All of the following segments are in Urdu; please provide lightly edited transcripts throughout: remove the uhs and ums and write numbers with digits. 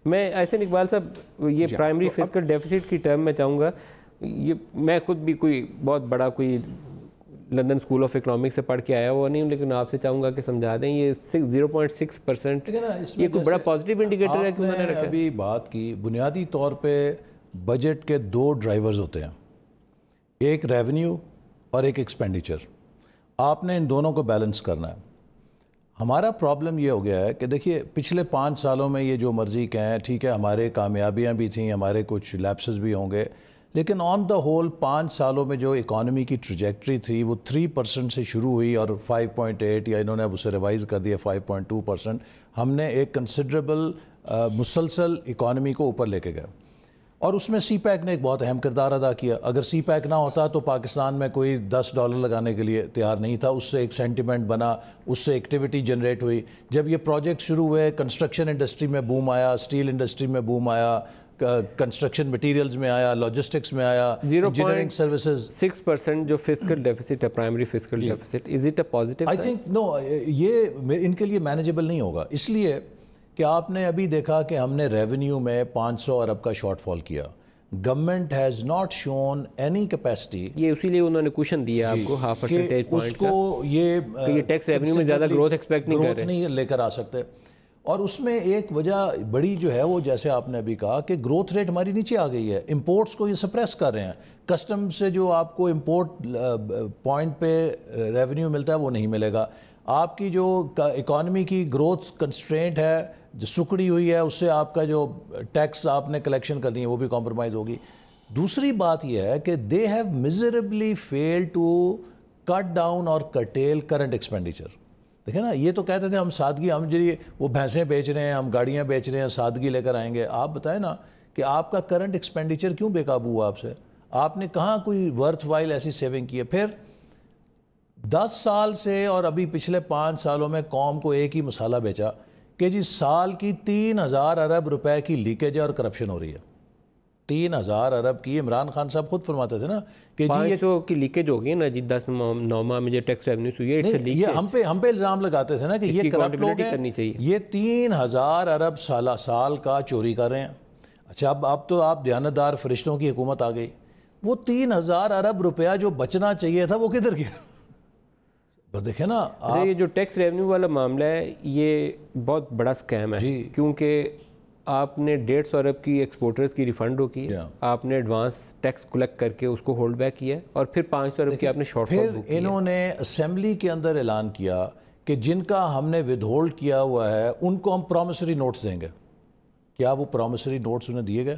میں احسن اقبال صاحب یہ پرائمری فسکل ڈیفیسٹ کی ٹرم میں چاہوں گا، یہ میں خود بھی کوئی بہت بڑا کوئی لندن اسکول آف اکنامکس سے پڑھ کے آیا ہوا نہیں ہوں، لیکن آپ سے چاہوں گا کہ سمجھا دیں یہ 0.6% یہ کوئی بڑا پازیٹیو انڈیکیٹر ہے کہ انہوں نے رکھا ہے؟ ابھی بات کی بنیادی طور پہ بجٹ کے دو ڈرائیورز ہوتے ہیں، ایک ریونیو اور ایک ایکسپینڈیچر. آپ نے ان دونوں کو بیلنس کرنا ہے. ہمارا پرابلم یہ ہو گیا ہے کہ دیکھیے پچھلے 5 سالوں میں یہ جو مرضی کہیں ٹھیک ہے، ہمارے کامیابیاں بھی تھیں، ہمارے کچھ لیپسز بھی ہوں گے، لیکن آن دا ہول 5 سالوں میں جو اکانومی کی ٹریجیکٹری تھی وہ 3% سے شروع ہوئی اور 5.8 یا انہوں نے اب اسے ریوائز کر دیا 5.2%. ہم نے ایک کنسیڈریبل مسلسل اکانومی کو اوپر لے کے گئے، اور اس میں سی پیک نے ایک بہت اہم کردار ادا کیا. اگر سی پیک نہ ہوتا تو پاکستان میں کوئی $10 لگانے کے لیے تیار نہیں تھا. اس سے ایک سینٹیمنٹ بنا، اس سے ایکٹیویٹی جنریٹ ہوئی. جب یہ پروجیکٹ شروع ہوئے کنسٹرکشن انڈسٹری میں بوم آیا، اسٹیل انڈسٹری میں بوم آیا، کنسٹرکشن مٹیریلز میں آیا، لاجسٹکس میں آیا، انجینئرنگ سروسز. 6% جو فسکل ڈیفیسٹ ہے، primary fiscal deficits, is it a positive? I think no, یہ ان کے لیے مینیجبل نہیں ہوگا، اس لیے کہ آپ نے ابھی دیکھا کہ ہم نے ریونیو میں 500 ارب کا شارٹ فال کیا. Government has not shown any capacity. یہ اسی لیے انہوں نے کوشن دیا آپ کو 0.5 percentage point اس کو یہ ٹیکس ریونیو میں زیادہ گروتھ ایکسپیکٹ نہیں کر رہے، نہیں لے کر آ سکتے. اور اس میں ایک وجہ بڑی جو ہے وہ جیسے آپ نے ابھی کہا کہ گروتھ ریٹ ہماری نیچے آ گئی ہے. امپورٹس کو یہ سپریس کر رہے ہیں. کسٹم سے جو آپ کو امپورٹ پوائنٹ پہ ریونیو ملتا ہے وہ نہیں ملے گا. آپ کی جو اکانومی کی گروتھ کنسٹرینٹ ہے جو سکڑی ہوئی ہے، اس سے آپ کا جو ٹیکس آپ نے کلیکشن کرنی ہے وہ بھی کمپرومائز ہوگی. دوسری بات یہ ہے کہ they have miserably failed to cut down اور کرٹیل کرنٹ ایکسپینڈیچر. دیکھیں نا، یہ تو کہتے تھے ہم سادگی، ہم جی وہ بھینسیں بیچ رہے ہیں، ہم گاڑیاں بیچ رہے ہیں، سادگی لے کر آئیں گے. آپ بتائیں نا کہ آپ کا کرنٹ ایکسپینڈیچر کیوں بے قابو ہوا؟ آپ سے آپ نے کہاں کوئی ورتھ وائل ایسی سیونگ کی ہے؟ پھر 10 سال سے اور ابھی پچھلے 5 سالوں میں قوم کو ایک ہی مسئلہ بیچا کہ جی سال کی 3000 ارب روپے کی لیکیج اور کرپشن ہو رہی ہے. 3000 ارب کی. عمران خان صاحب خود فرماتے تھے نا کہ جی 500 کی لیکیج ہو گئی نا جی 10 ماہ میں جو ٹیکس ریونیوز ہوئی ہے، یہ ہم پہ الزام لگاتے تھے نا کہ یہ کرپٹ لوگ ہیں، یہ 3000 ارب سال کا چوری کر رہے ہیں. اچھا اب تو آپ دیانتدار فرشتوں کی حکومت آ گئی. وہ 3000 ارب روپیہ جو بچنا چاہیے تھا وہ کدھر گیا؟ بس دیکھیں نا یہ جو ٹیکس ریونیو والا معاملہ ہے یہ بہت بڑا سکیم ہے، کیونکہ آپ نے 150 ارب کی ایکسپورٹرز کی ریفنڈ روکی ہے، آپ نے ایڈوانس ٹیکس کلیکٹ کر کے اس کو ہولڈ بیک کیا ہے، اور پھر 500 ارب کی آپ نے شارٹ فال بک کیا. انہوں نے اسمبلی کے اندر اعلان کیا کہ جن کا ہم نے ود ہولڈ کیا ہوا ہے ان کو ہم پرومسری نوٹس دیں گے. کیا وہ پرومسری نوٹس انہیں دیے گئے؟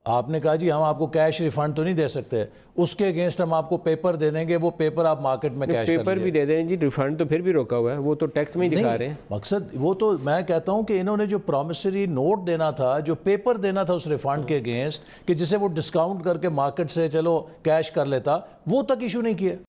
آپ نے کہا جی ہم آپ کو کیش ریفنڈ تو نہیں دے سکتے، اس کے اگینسٹ ہم آپ کو پیپر دے دیں گے، وہ پیپر آپ مارکیٹ میں کیش کر لیجیے. پیپر بھی دے دیں جی، ریفنڈ تو پھر بھی روکا ہوا ہے، وہ تو ٹیکس میں ہی دکھا رہے ہیں. مقصد وہ تو میں کہتا ہوں کہ انہوں نے جو پرومسری نوٹ دینا تھا، جو پیپر دینا تھا اس ریفنڈ کے اگینسٹ کہ جسے وہ ڈسکاؤنٹ کر کے مارکیٹ سے چلو کیش کر لیتا، وہ تک ایشو نہیں کیے.